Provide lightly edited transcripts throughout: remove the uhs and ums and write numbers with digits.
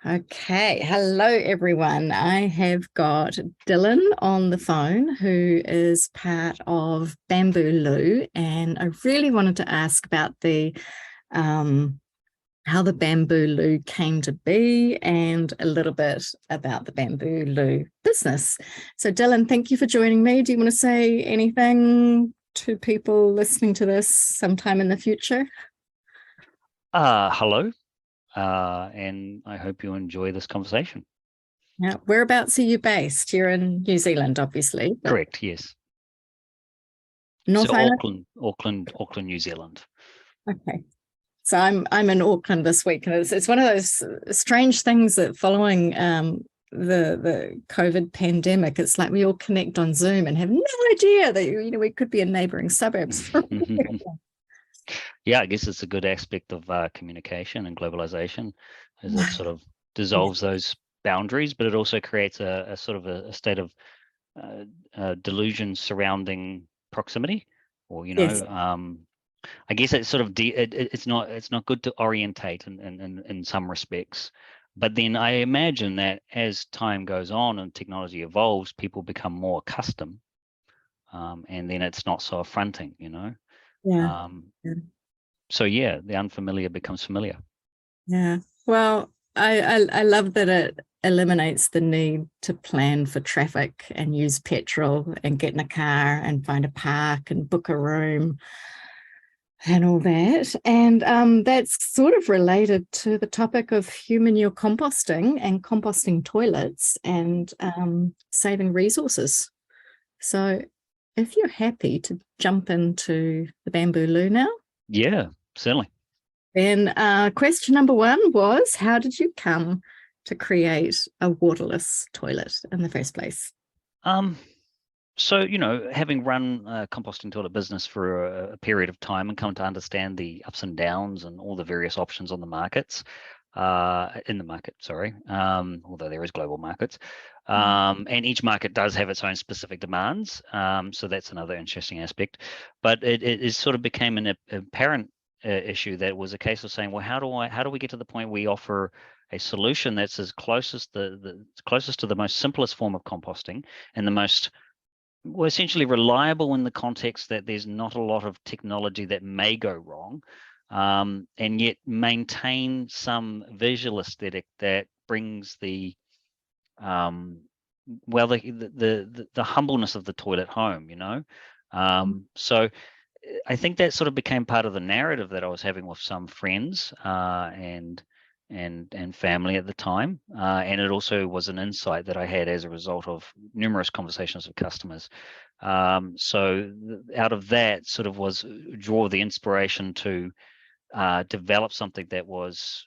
Okay, hello everyone. I have got Dylan on the phone, who is part of Bambooloo, and I really wanted to ask about the how the Bambooloo came to be and a little bit about the Bambooloo business. So, Dylan, thank you for joining me. Do you want to say anything to people listening to this sometime in the future? Hello, and I hope you enjoy this conversation. Yeah, whereabouts are you based? You're in New Zealand, obviously. Correct, yes. North So Island? Auckland, New Zealand. Okay. So I'm in Auckland this week, and it's one of those strange things that following the COVID pandemic, it's like we all connect on Zoom and have no idea that we could be in neighboring suburbs. Yeah, I guess it's a good aspect of communication and globalization, as it sort of dissolves those boundaries, but it also creates a sort of a state of delusion surrounding proximity, or Yes. I guess it's sort of it's not good to orientate in some respects. But then I imagine that as time goes on and technology evolves, people become more accustomed, and then it's not so affronting, Yeah. Um, Yeah. so yeah, the unfamiliar becomes familiar. Yeah. Well, I love that it eliminates the need to plan for traffic and use petrol and get in a car and find a park and book a room and all that. And that's sort of related to the topic of human manure composting and composting toilets and saving resources. So if you're happy to jump into the Bambooloo now, Yeah, certainly. then question number one was, how did you come to create a waterless toilet in the first place? Um, So, having run a composting toilet business for a period of time and come to understand the ups and downs and all the various options on the markets, in the market, sorry, although there is global markets, and each market does have its own specific demands. So that's another interesting aspect. But it sort of became an apparent issue that was a case of saying, well, how do we get to the point we offer a solution that's as closest the closest to the most simplest form of composting and the most essentially reliable in the context that there's not a lot of technology that may go wrong, and yet maintain some visual aesthetic that brings the the humbleness of the toilet home. So I think that sort of became part of the narrative that I was having with some friends, and family at the time, and it also was an insight that I had as a result of numerous conversations with customers. So out of that sort of was draw the inspiration to develop something that was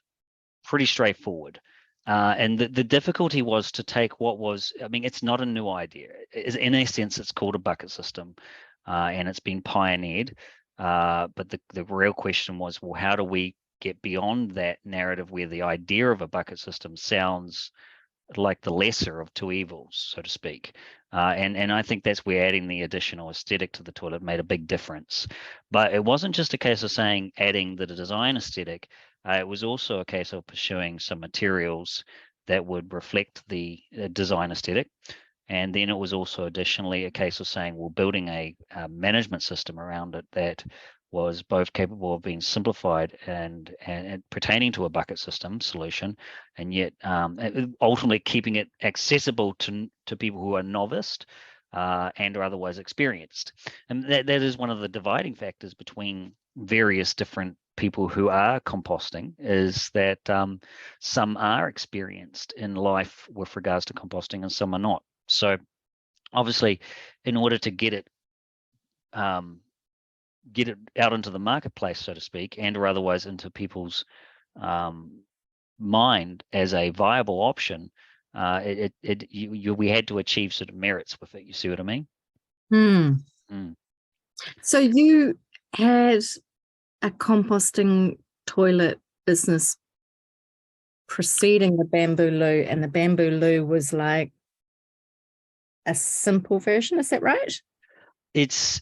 pretty straightforward. And the difficulty was to take what was, I mean, it's not a new idea. In essence, it's called a bucket system, and it's been pioneered. But the real question was, well, how do we get beyond that narrative where the idea of a bucket system sounds like the lesser of two evils, so to speak? And I think that's where adding the additional aesthetic to the toilet made a big difference. But it wasn't just a case of saying adding the design aesthetic. It was also a case of pursuing some materials that would reflect the design aesthetic. And then it was also additionally a case of saying, well, building a management system around it that was both capable of being simplified and pertaining to a bucket system solution, and yet ultimately keeping it accessible to people who are novice and are otherwise experienced. And that is one of the dividing factors between various different people who are composting, is that some are experienced in life with regards to composting and some are not. So obviously, in order to get it out into the marketplace, so to speak, and or otherwise into people's mind as a viable option, we had to achieve sort of merits with it. You see what I mean? Hmm. Mm. So you had a composting toilet business preceding the Bambooloo, and the Bambooloo was like a simple version. Is that right? It's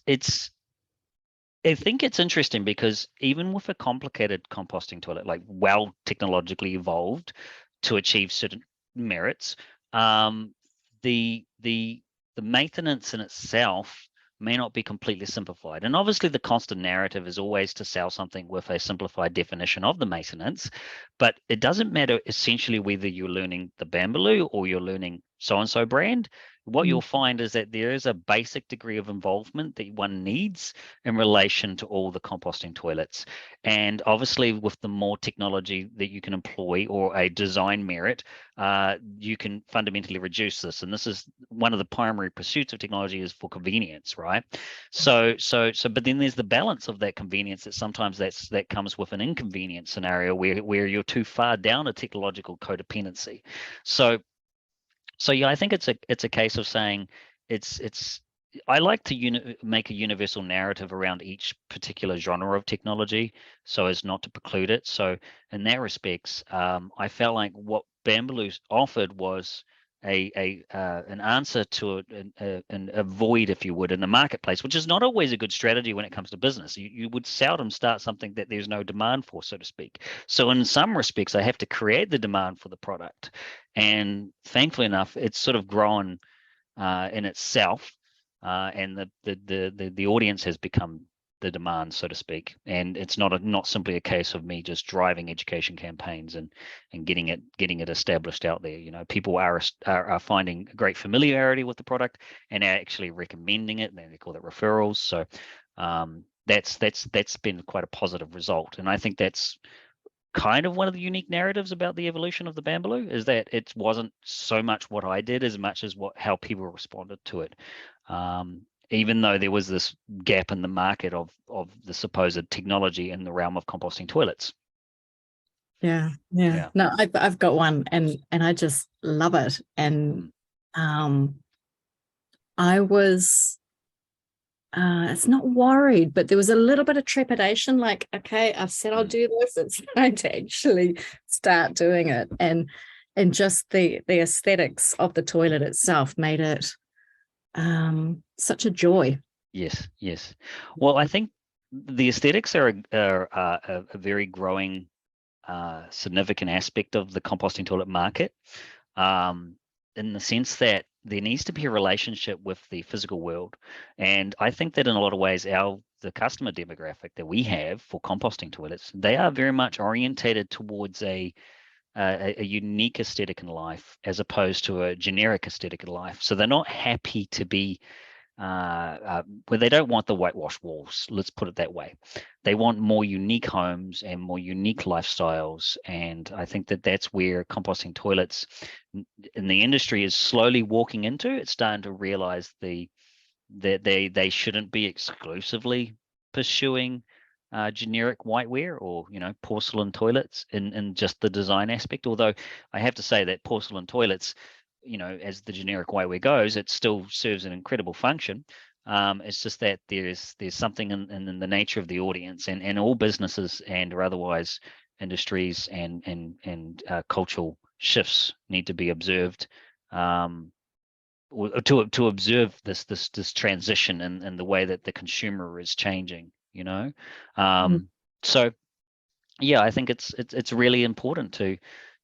I think it's interesting because even with a complicated composting toilet, like well technologically evolved, to achieve certain merits. The maintenance in itself may not be completely simplified. And obviously the constant narrative is always to sell something with a simplified definition of the maintenance, but it doesn't matter essentially whether you're learning the Bambooloo or you're learning so-and-so brand. What you'll find is that there is a basic degree of involvement that one needs in relation to all the composting toilets. And obviously with the more technology that you can employ or a design merit, you can fundamentally reduce this. And this is one of the primary pursuits of technology, is for convenience, right? But then there's the balance of that convenience that sometimes that comes with an inconvenient scenario where you're too far down a technological codependency. So yeah, I think it's a case of saying I like to make a universal narrative around each particular genre of technology so as not to preclude it. So in that respects, I felt like what Bambooloo offered was an answer to a void, if you would, in the marketplace, which is not always a good strategy when it comes to business. You would seldom start something that there's no demand for, so to speak. So in some respects, I have to create the demand for the product. And thankfully enough, it's sort of grown in itself, and the audience has become the demand, so to speak. And it's not simply a case of me just driving education campaigns and getting it established out there. You know, people are finding great familiarity with the product and are actually recommending it, and they call it referrals. So that's been quite a positive result. And I think that's kind of one of the unique narratives about the evolution of the Bambooloo, is that it wasn't so much what I did as much as how people responded to it. Even though there was this gap in the market of the supposed technology in the realm of composting toilets. Yeah. No, I've got one, and I just love it. And I was it's not worried, but there was a little bit of trepidation, like, okay, I've said I'll do this, it's time to actually start doing it. And just the aesthetics of the toilet itself made it such a joy. Yes. Well, I think the aesthetics are a very growing significant aspect of the composting toilet market, in the sense that there needs to be a relationship with the physical world. And I think that in a lot of ways, the customer demographic that we have for composting toilets, they are very much orientated towards a unique aesthetic in life as opposed to a generic aesthetic in life. So they're not happy to be where they don't want the whitewashed walls, let's put it that way. They want more unique homes and more unique lifestyles. And I think that that's where composting toilets in the industry is slowly walking into. It's starting to realize that they shouldn't be exclusively pursuing generic whiteware or porcelain toilets in just the design aspect. Although I have to say that porcelain toilets, as the generic whiteware goes, it still serves an incredible function. It's just that there's something in the nature of the audience, and all businesses and or otherwise industries and cultural shifts need to be observed, to observe this transition and the way that the consumer is changing. So yeah, I think it's really important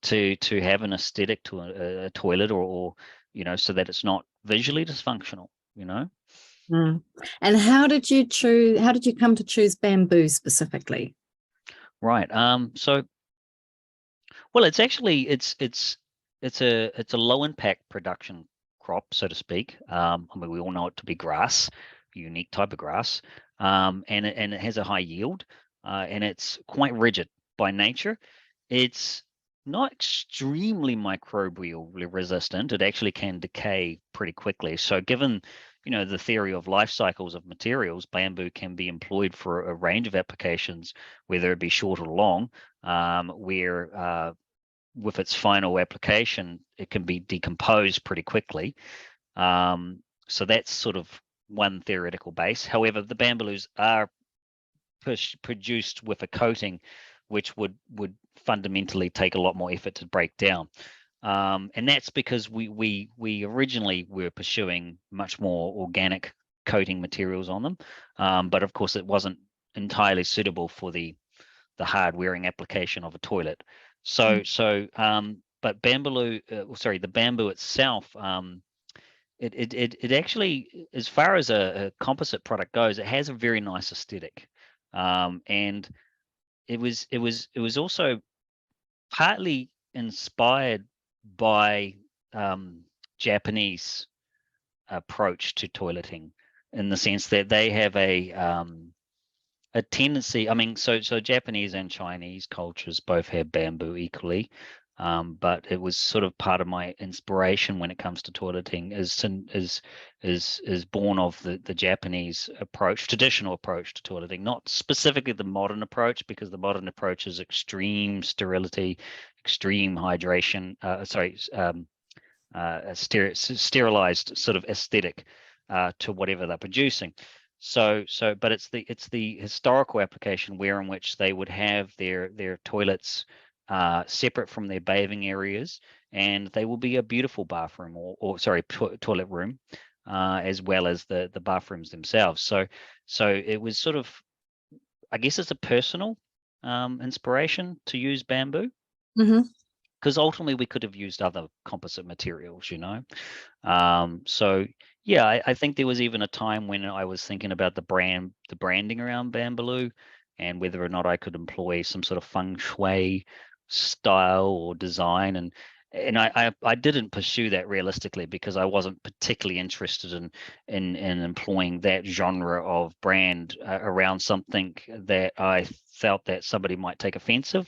to have an aesthetic to a toilet, or so that it's not visually dysfunctional. And how did you come to choose bamboo specifically? Right. So, well, it's actually it's a low impact production crop, so to speak. I mean, we all know it to be grass, a unique type of grass, and it has a high yield, and it's quite rigid by nature. It's not extremely microbially resistant. It actually can decay pretty quickly. So given the theory of life cycles of materials, bamboo can be employed for a range of applications, whether it be short or long, where with its final application, it can be decomposed pretty quickly. So that's sort of one theoretical base. However, the Bambooloos are produced with a coating which would fundamentally take a lot more effort to break down. And that's because we originally were pursuing much more organic coating materials on them. But of course, it wasn't entirely suitable for the hard wearing application of a toilet. So but Bambooloo, the bamboo itself, it actually, as far as a composite product goes, it has a very nice aesthetic, and it was also partly inspired by Japanese approach to toileting, in the sense that they have a tendency. I mean, so Japanese and Chinese cultures both have bamboo equally, but it was sort of part of my inspiration when it comes to toileting is born of the Japanese approach, traditional approach to toileting, not specifically the modern approach, because the modern approach is extreme sterility, extreme hydration. Sterilized sort of aesthetic to whatever they're producing. But it's the historical application where in which they would have their toilets separate from their bathing areas, and they will be a beautiful bathroom toilet room, as well as the bathrooms themselves. So it was sort of, I guess it's a personal inspiration to use bamboo. Mm-hmm. Because ultimately we could have used other composite materials, So yeah, I think there was even a time when I was thinking about the branding around Bambooloo, and whether or not I could employ some sort of feng shui style or design, and I didn't pursue that realistically, because I wasn't particularly interested in employing that genre of brand around something that I felt that somebody might take offense to,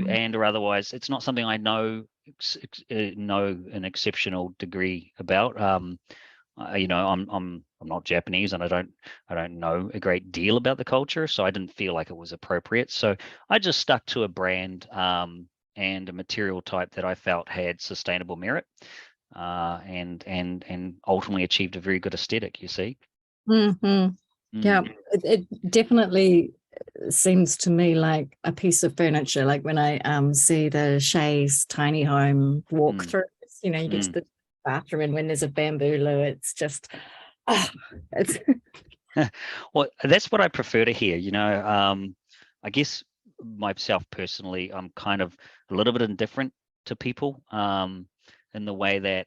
and or otherwise it's not something I know an exceptional degree about. I'm not Japanese, and I don't know a great deal about the culture, so I didn't feel like it was appropriate. So I just stuck to a brand and a material type that I felt had sustainable merit, and ultimately achieved a very good aesthetic. You see. Mm-hmm. Yeah, it definitely seems to me like a piece of furniture. Like when I see the Shay's tiny home walkthroughs, you get to the bathroom, and when there's a Bambooloo, it's just it's well, that's what I prefer to hear. I guess myself personally, I'm kind of a little bit indifferent to people, in the way that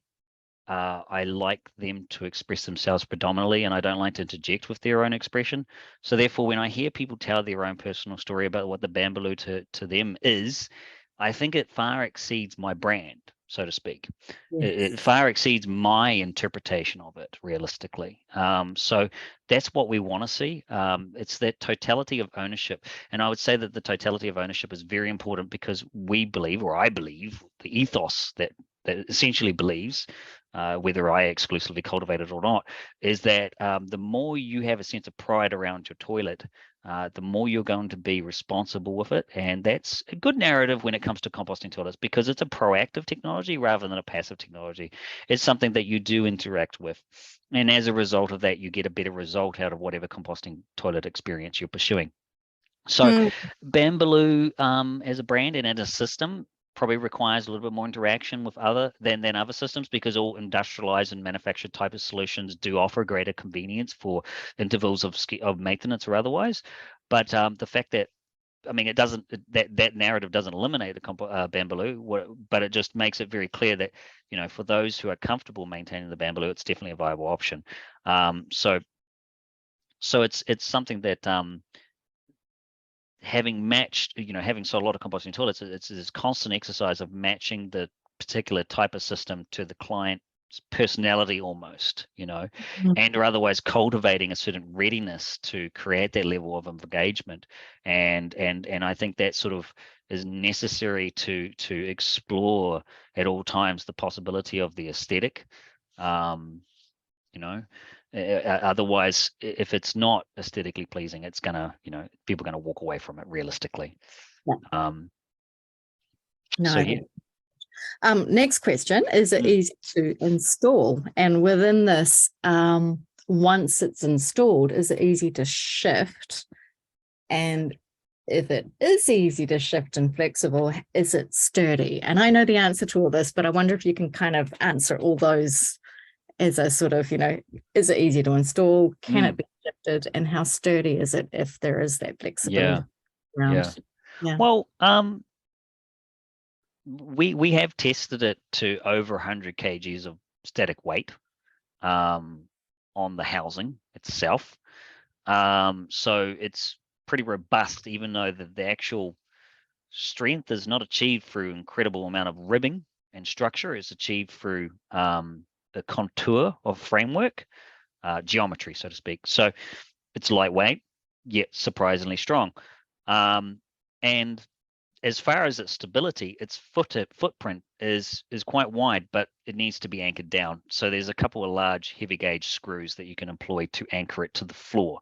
I like them to express themselves predominantly, and I don't like to interject with their own expression. So therefore, when I hear people tell their own personal story about what the Bambooloo to them is, I think it far exceeds my brand, so to speak. It far exceeds my interpretation of it realistically. So that's what we want to see. It's that totality of ownership. And I would say that the totality of ownership is very important, because we believe, or I believe, the ethos that essentially believes, whether I exclusively cultivate it or not, is that the more you have a sense of pride around your toilet, the more you're going to be responsible with it. And that's a good narrative when it comes to composting toilets, because it's a proactive technology rather than a passive technology. It's something that you do interact with. And as a result of that, you get a better result out of whatever composting toilet experience you're pursuing. So Bambooloo, as a brand and as a system, probably requires a little bit more interaction with other systems, because all industrialized and manufactured type of solutions do offer greater convenience for intervals of maintenance or otherwise. But the fact that, I mean, it doesn't, that narrative doesn't eliminate the Bambooloo, but it just makes it very clear that, for those who are comfortable maintaining the Bambooloo, it's definitely a viable option. So it's something that, having sold a lot of composting toilets, it's this constant exercise of matching the particular type of system to the client's personality almost, and or otherwise cultivating a certain readiness to create that level of engagement. And I think that sort of is necessary to explore at all times the possibility of the aesthetic. Otherwise, if it's not aesthetically pleasing, it's gonna, people are gonna walk away from it realistically. No. So yeah. Next question: is it easy to install? And within this, once it's installed, is it easy to shift? And if it is easy to shift and flexible, is it sturdy? And I know the answer to all this, but I wonder if you can kind of answer all those as a sort of, is it easy to install? Can it be shifted? And how sturdy is it if there is that flexibility around? Yeah. Well, we have tested it to over 100 kgs of static weight on the housing itself. So it's pretty robust, even though the actual strength is not achieved through incredible amount of ribbing and structure. It's achieved through the contour of framework, geometry, so to speak. So it's lightweight, yet surprisingly strong. And as far as its stability, its footprint is quite wide, but it needs to be anchored down. So there's a couple of large heavy gauge screws that you can employ to anchor it to the floor.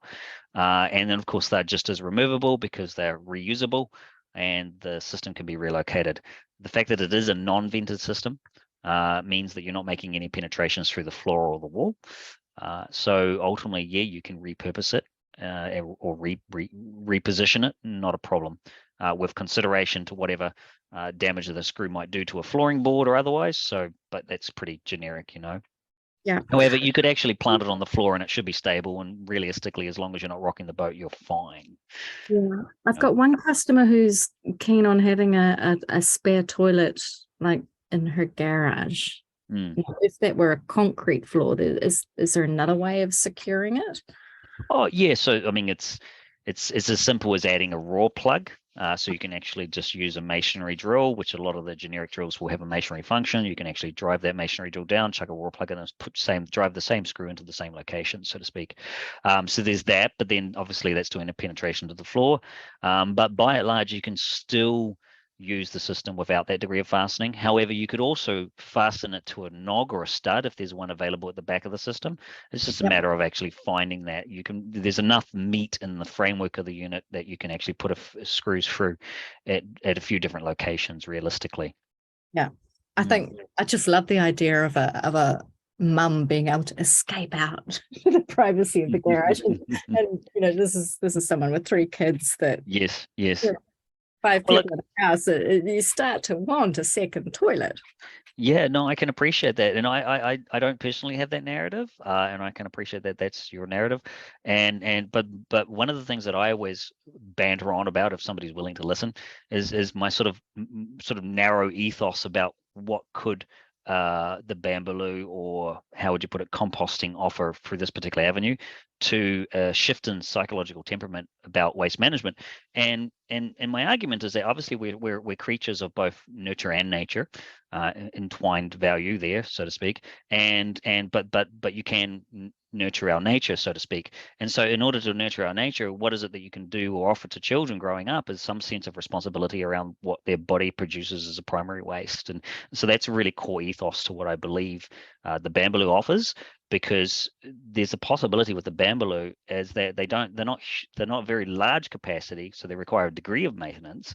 And then, of course, they're just as removable because they're reusable and the system can be relocated. The fact that it is a non-vented system means that you're not making any penetrations through the floor or the wall. So ultimately, yeah, you can repurpose it or reposition it, not a problem, with consideration to whatever damage that the screw might do to a flooring board or otherwise. So, but that's pretty generic, you know. Yeah. However, you could actually plant it on the floor and it should be stable. And realistically, as long as you're not rocking the boat, you're fine. Yeah. I've got one customer who's keen on having a spare toilet like in her garage. If that were a concrete floor, is there another way of securing it? Oh yeah, so I mean it's as simple as adding a raw plug. So you can actually just use a masonry drill, which a lot of the generic drills will have a masonry function. You can actually drive that masonry drill down, chuck a raw plug in, and drive the same screw into the same location, so to speak. So there's that, but then obviously that's doing a penetration to the floor. But by and large, you can still use the system without that degree of fastening. However, you could also fasten it to a nog or a stud if there's one available at the back of the system. It's just a matter of actually finding that. There's enough meat in the framework of the unit that you can actually put screws through at a few different locations realistically. Yeah. I think I just love the idea of a mum being able to escape out to the privacy of the garage. and you know, this is someone with 3 kids that yes. 5 people in the house, you start to want a second toilet. Yeah, no, I can appreciate that, and I don't personally have that narrative, and I can appreciate that that's your narrative, but one of the things that I always banter on about, if somebody's willing to listen, is my sort of narrow ethos about what could the Bambooloo, or how would you put it, composting, offer through this particular avenue to a shift in psychological temperament about waste management. And my argument is that obviously we're creatures of both nurture and nature, entwined value there, so to speak, but you can nurture our nature, so to speak. And so in order to nurture our nature, what is it that you can do or offer to children growing up is some sense of responsibility around what their body produces as a primary waste. And so that's a really core ethos to what I believe the Bambooloo offers, because there's a possibility with the Bambooloo as that they're not very large capacity, so they require a degree of maintenance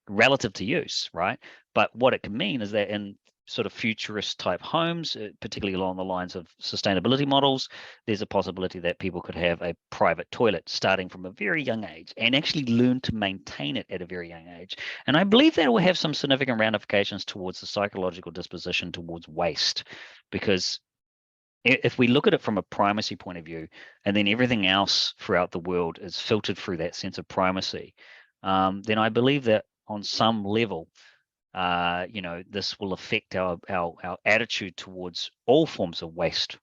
relative to use, right? But what it can mean is that in sort of futurist type homes, particularly along the lines of sustainability models, there's a possibility that people could have a private toilet starting from a very young age and actually learn to maintain it at a very young age. And I believe that will have some significant ramifications towards the psychological disposition towards waste, because if we look at it from a primacy point of view, and then everything else throughout the world is filtered through that sense of primacy, then I believe that on some level, this will affect our attitude towards all forms of waste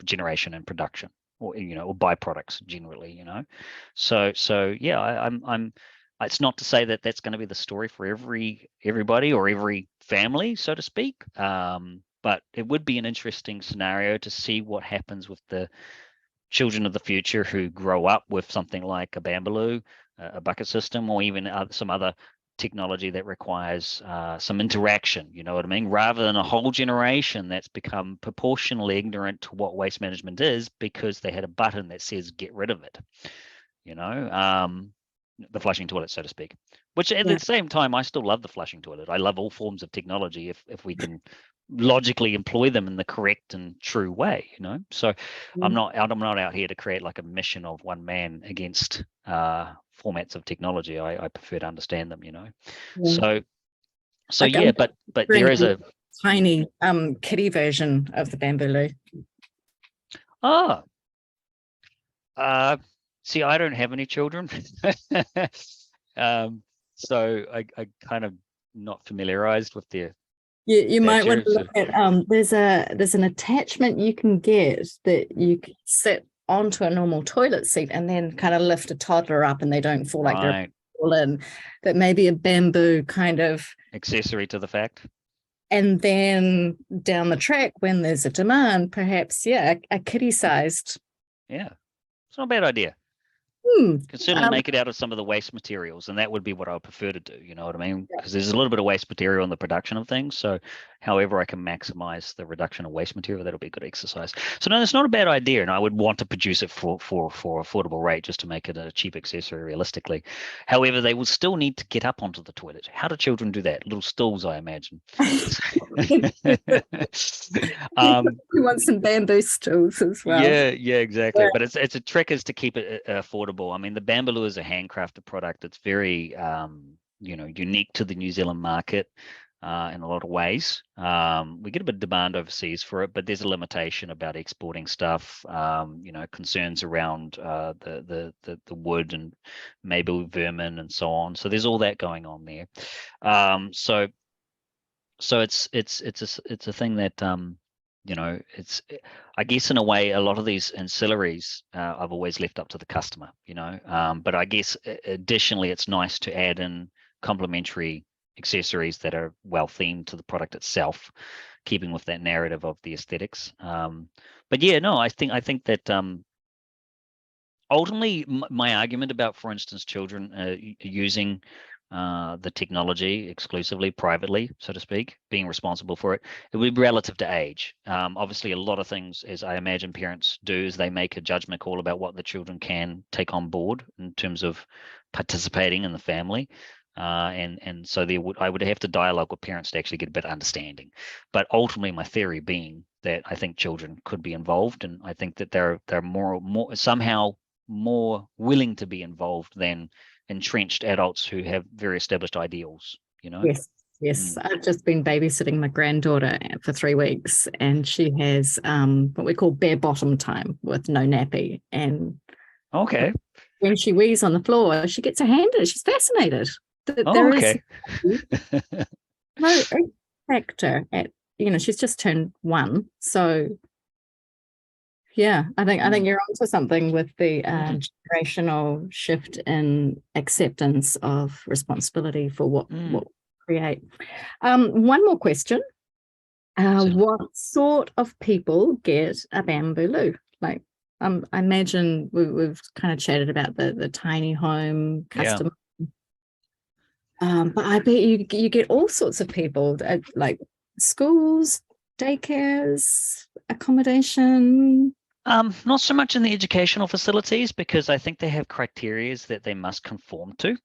generation and production, or or byproducts generally. So yeah, I'm. It's not to say that that's going to be the story for everybody or every family, so to speak. But it would be an interesting scenario to see what happens with the children of the future who grow up with something like a Bambooloo, a bucket system, or even some other technology that requires some interaction, you know what I mean? Rather than a whole generation that's become proportionally ignorant to what waste management is because they had a button that says get rid of it, the flushing toilet, so to speak. Which at the same time, I still love the flushing toilet. I love all forms of technology if we can logically employ them in the correct and true way, So I'm not out here to create like a mission of one man against formats of technology. I prefer to understand them, So like, yeah, but there is a tiny kiddie version of the Bambooloo. See, I don't have any children. So I kind of not familiarized with You might want stature. to look at there's an attachment you can get that you can sit onto a normal toilet seat and then kind of lift a toddler up and they don't fall like they're all in. That may be a bamboo kind of accessory to the fact. And then down the track, when there's a demand, perhaps, a kiddie-sized. Yeah, it's not a bad idea. Can certainly make it out of some of the waste materials, and that would be what I would prefer to do. You know what I mean? Because there's a little bit of waste material in the production of things. So, however I can maximize the reduction of waste material, that'll be a good exercise. So, no, that's not a bad idea, and I would want to produce it for affordable rate just to make it a cheap accessory realistically. However, they will still need to get up onto the toilet. How do children do that? Little stools, I imagine. You want some bamboo stools as well. Yeah, exactly. But it's a trick is to keep it affordable. I mean, the Bambooloo is a handcrafted product. It's very unique to the New Zealand market in a lot of ways. We get a bit of demand overseas for it, but there's a limitation about exporting stuff. Concerns around the wood and maybe vermin and so on. So there's all that going on there. So it's a thing that it's, I guess in a way, a lot of these ancillaries I've always left up to the customer, but I guess additionally, it's nice to add in complementary accessories that are well themed to the product itself, keeping with that narrative of the aesthetics. But yeah, no, I think that ultimately my argument about, for instance, children using the technology exclusively privately, so to speak, being responsible for it, it would be relative to age. Obviously, a lot of things, as I imagine parents do, is they make a judgment call about what the children can take on board in terms of participating in the family. And so I would have to dialogue with parents to actually get a bit of understanding. But ultimately, my theory being that I think children could be involved, and I think that they're more somehow more willing to be involved than entrenched adults who have very established ideals. Yes. I've just been babysitting my granddaughter for 3 weeks, and she has what we call bare bottom time with no nappy. And when she wees on the floor, she gets her hand in it. She's fascinated. Is no factor at she's just turned 1, so yeah, I think you're onto something with the generational shift in acceptance of responsibility for what we create. One more question. What sort of people get a Bambooloo? Like, I imagine we've kind of chatted about the tiny home customer. But I bet you get all sorts of people, like schools, daycares, accommodation. Not so much in the educational facilities, because I think they have criteria that they must conform to.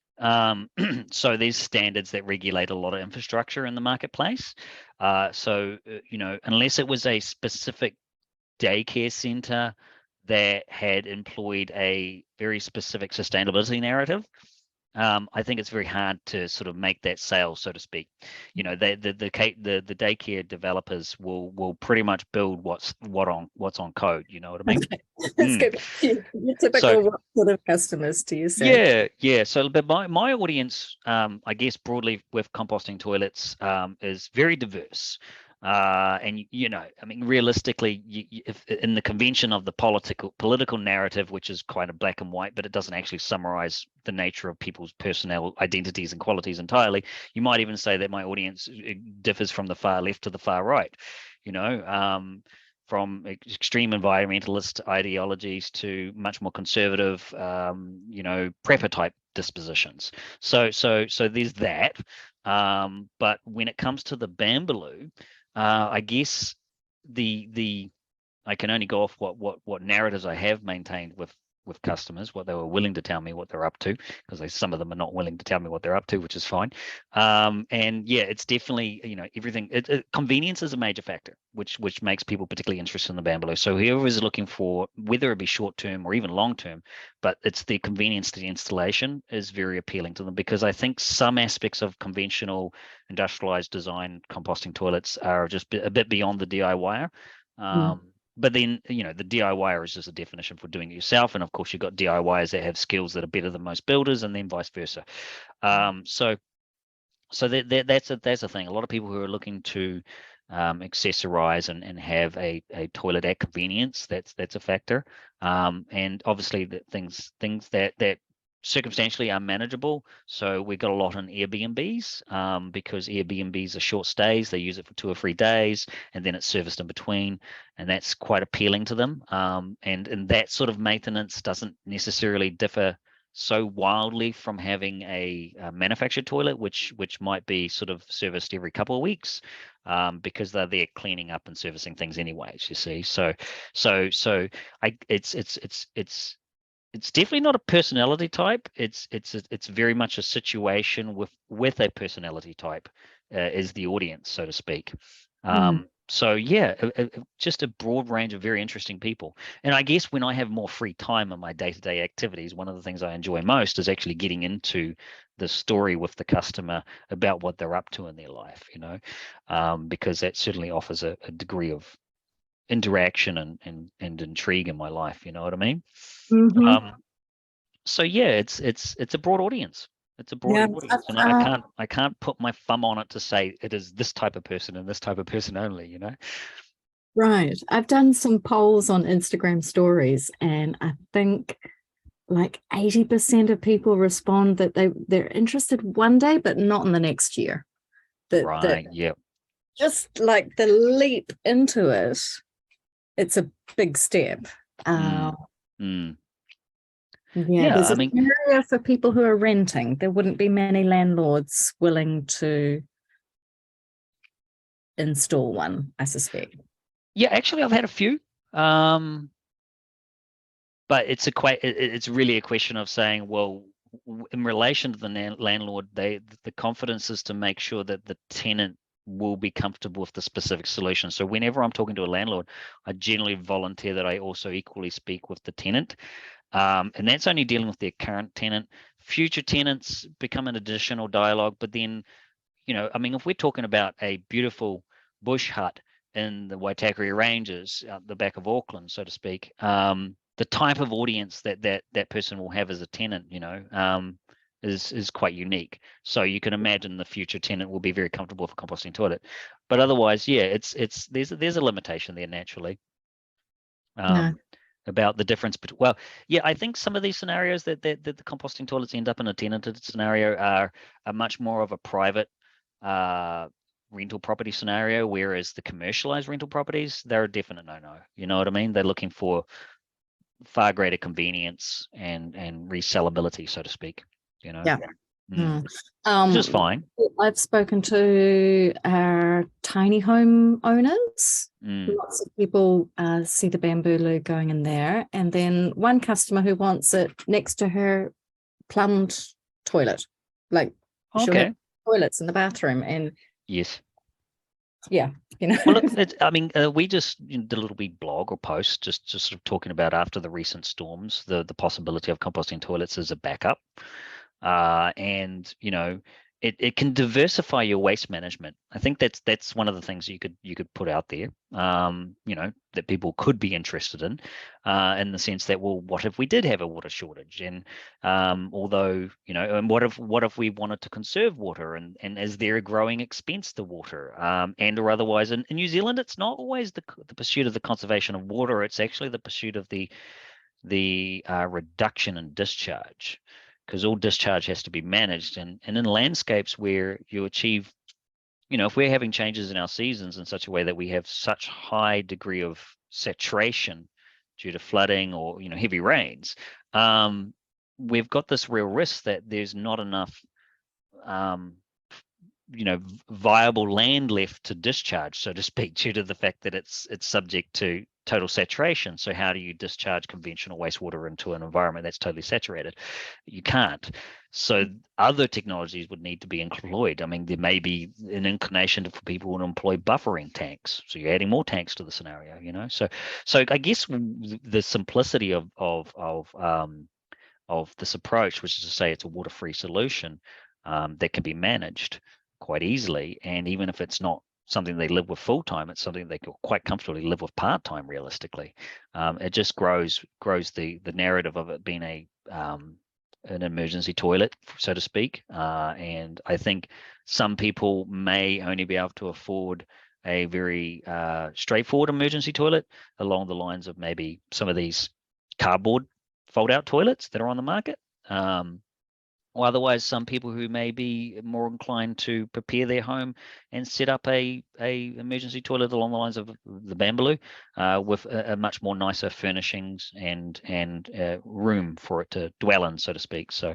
So there's standards that regulate a lot of infrastructure in the marketplace. Unless it was a specific daycare center that had employed a very specific sustainability narrative, I think it's very hard to sort of make that sale, so to speak. The daycare developers will pretty much build what's on code. You know what I mean? Okay. Let's go back to your typical what sort of customers do you say? Yeah. So, but my audience, I guess broadly with composting toilets, is very diverse. And I mean, realistically, if in the convention of the political narrative, which is quite a black and white, but it doesn't actually summarize the nature of people's personal identities and qualities entirely, you might even say that my audience differs from the far left to the far right, from extreme environmentalist ideologies to much more conservative, prepper type dispositions. So there's that. But when it comes to the Bambooloo, I guess I can only go off what narratives I have maintained with customers, what they were willing to tell me what they're up to, because some of them are not willing to tell me what they're up to, which is fine. And yeah, it's definitely everything. Convenience is a major factor, which makes people particularly interested in the Bambooloo. So whoever is looking for, whether it be short term or even long term, but it's the convenience to the installation is very appealing to them, because I think some aspects of conventional industrialized design composting toilets are just a bit beyond the DIYer. But then, the DIYer is just a definition for doing it yourself. And of course, you've got DIYers that have skills that are better than most builders, and then vice versa. So So that's a thing. A lot of people who are looking to accessorize and have a toilet at convenience, that's a factor. And obviously the things that circumstantially are manageable. So we got a lot on Airbnbs, because Airbnbs are short stays. They use it for 2 or 3 days, and then it's serviced in between, and that's quite appealing to them. And that sort of maintenance doesn't necessarily differ so wildly from having a manufactured toilet, which might be sort of serviced every couple of weeks, because they're there cleaning up and servicing things anyways. You see, so it's definitely not a personality type. It's very much a situation with a personality type, is the audience, so to speak. So yeah, just a broad range of very interesting people. And I guess when I have more free time in my day-to-day activities, one of the things I enjoy most is actually getting into the story with the customer about what they're up to in their life, because that certainly offers a degree of interaction and intrigue in my life. You know what I mean? So yeah, it's a broad audience. It's a broad audience, and I can't put my thumb on it to say it is this type of person and this type of person only. Right. I've done some polls on Instagram stories, and I think like 80% of people respond that they're interested one day, but not in the next year. Right. Yeah. Just like the leap into it, it's a big step. Yeah, there's a scenario for people who are renting. There wouldn't be many landlords willing to install one, I suspect. Yeah, actually, I've had a few, but it's really a question of saying, well, in relation to the landlord, the confidence is to make sure that the tenant will be comfortable with the specific solution. So whenever I'm talking to a landlord, I generally volunteer that I also equally speak with the tenant. And that's only dealing with their current tenant. Future tenants become an additional dialogue. But then, I mean, if we're talking about a beautiful bush hut in the Waitakere Ranges, out the back of Auckland, so to speak, the type of audience that person will have as a tenant, is quite unique. So you can imagine the future tenant will be very comfortable with a composting toilet. But otherwise, yeah, there's a limitation there naturally. About the difference between, well, yeah, I think some of these scenarios that the composting toilets end up in a tenanted scenario are much more of a private rental property scenario, whereas the commercialized rental properties, they're a definite no-no. You know what I mean? They're looking for far greater convenience and resellability, so to speak. Yeah. Which is fine. I've spoken to our tiny home owners. Lots of people see the Bambooloo going in there, and then one customer who wants it next to her plumbed toilet, like she'll have toilets in the bathroom. And yes, yeah, Well, I mean, we just did a little wee blog or post just sort of talking about, after the recent storms, the possibility of composting toilets as a backup. And it can diversify your waste management. I think that's one of the things you could put out there, that people could be interested in the sense that, well, what if we did have a water shortage? And although, and what if we wanted to conserve water, and is there a growing expense to water, and or otherwise? In New Zealand, it's not always the pursuit of the conservation of water. It's actually the pursuit of the reduction in discharge, because all discharge has to be managed. And in landscapes where you achieve, if we're having changes in our seasons in such a way that we have such high degree of saturation due to flooding or, heavy rains, we've got this real risk that there's not enough, viable land left to discharge, so to speak, due to the fact that it's subject to total saturation. So how do you discharge conventional wastewater into an environment that's totally saturated? You can't. So other technologies would need to be employed. I mean, there may be an inclination for people to employ buffering tanks. So you're adding more tanks to the scenario, So I guess the simplicity of this approach, which is to say it's a water-free solution that can be managed quite easily, and even if it's not something they live with full time, it's something they can quite comfortably live with part time. Realistically, it just grows the narrative of it being a an emergency toilet, so to speak. And I think some people may only be able to afford a very straightforward emergency toilet along the lines of maybe some of these cardboard fold-out toilets that are on the market. Or otherwise, some people who may be more inclined to prepare their home and set up a emergency toilet along the lines of the Bambooloo, with a much more nicer furnishings and room for it to dwell in, so to speak. So,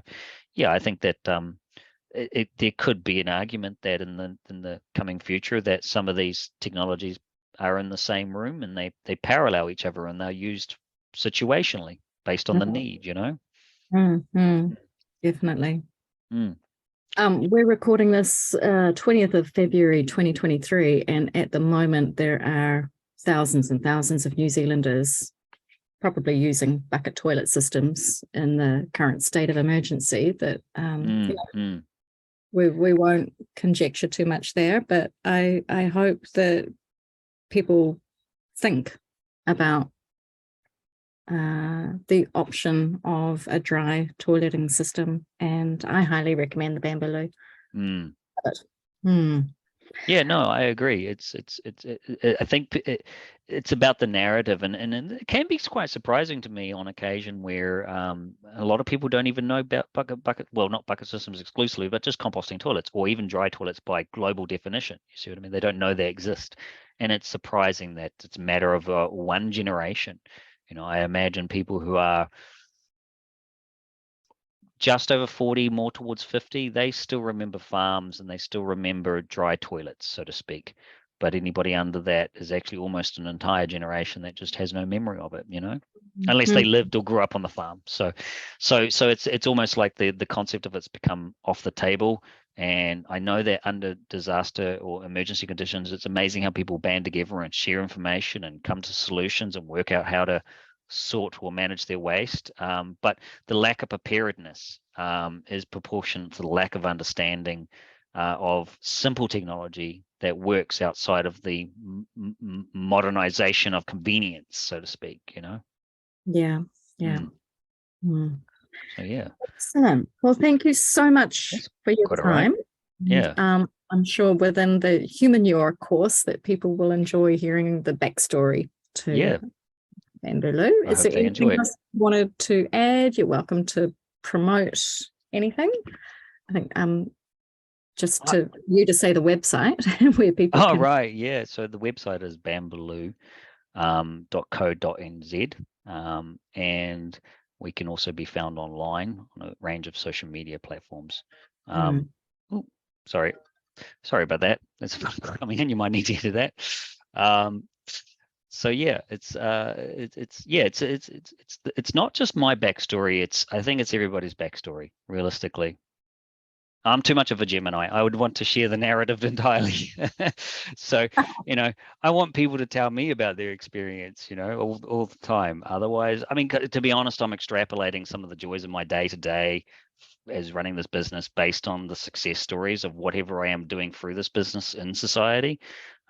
yeah, I think that there could be an argument that in the coming future that some of these technologies are in the same room and they parallel each other and they're used situationally based on the need, you know. Definitely. We're recording this 20th of February 2023, and at the moment there are thousands and thousands of New Zealanders probably using bucket toilet systems in the current state of emergency that we won't conjecture too much there, but I hope that people think about the option of a dry toileting system, and I highly recommend the Bambooloo. Yeah, no, I agree. I think it's about the narrative, and it can be quite surprising to me on occasion where a lot of people don't even know about not bucket systems exclusively, but just composting toilets or even dry toilets by global definition. You see what I mean? They don't know they exist, and it's surprising that it's a matter of one generation. You know, I imagine people who are just over 40, more towards 50, they still remember farms and they still remember dry toilets, so to speak. But anybody under that is actually almost an entire generation that just has no memory of it, you know, unless they lived or grew up on the farm. So it's almost like the concept of it's become off the table. And I know that under disaster or emergency conditions, it's amazing how people band together and share information and come to solutions and work out how to sort or manage their waste. But the lack of preparedness is proportionate to the lack of understanding of simple technology that works outside of the modernization of convenience, so to speak, you know? Yeah. So, yeah. Excellent. Well, thank you so much for your time. Right. Yeah. I'm sure within the Humanure course that people will enjoy hearing the backstory to Bambooloo. Is there anything else you wanted to add? You're welcome to promote anything. I think just to you to say the website where people can... right, yeah. So the website is bambooloo.co.nz, and we can also be found online on a range of social media platforms. Sorry about that. That's coming in. You might need to hear that. So yeah, it's not just my backstory. I think it's everybody's backstory. Realistically, I'm too much of a Gemini. I would want to share the narrative entirely. So, you know, I want people to tell me about their experience, you know, all the time. Otherwise, I mean, to be honest, I'm extrapolating some of the joys of my day to day as running this business based on the success stories of whatever I am doing through this business in society.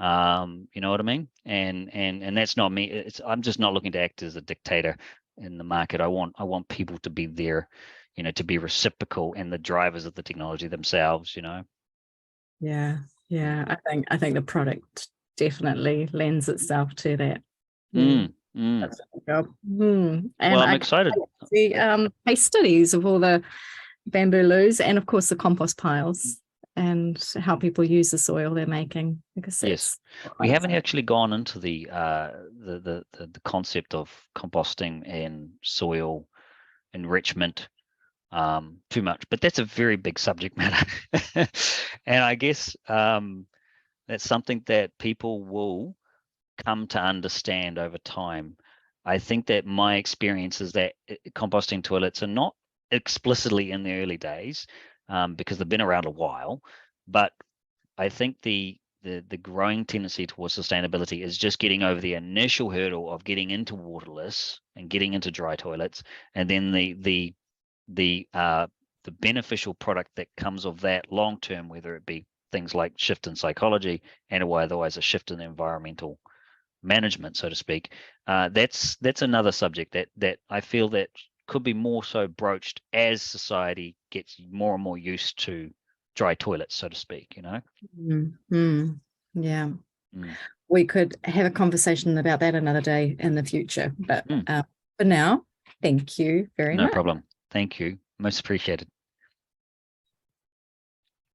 You know what I mean? And that's not me. I'm just not looking to act as a dictator in the market. I want people to be there, you know, to be reciprocal and the drivers of the technology themselves, you know. Yeah. I think the product definitely lends itself to that. That's a good job. And well, I'm excited. See case studies of all the Bambooloos and of course the compost piles and how people use the soil they're making. Because yes, we haven't actually gone into the concept of composting and soil enrichment too much, but that's a very big subject matter. And I guess that's something that people will come to understand over time. I think that my experience is that composting toilets are not explicitly in the early days because they've been around a while, but I think the growing tendency towards sustainability is just getting over the initial hurdle of getting into waterless and getting into dry toilets, and then the beneficial product that comes of that long term, whether it be things like shift in psychology and or otherwise a shift in environmental management, so to speak. That's another subject that I feel that could be more so broached as society gets more and more used to dry toilets, so to speak, you know? Yeah. Mm. We could have a conversation about that another day in the future. But for now, thank you very No much. problem. Thank you. Most appreciated.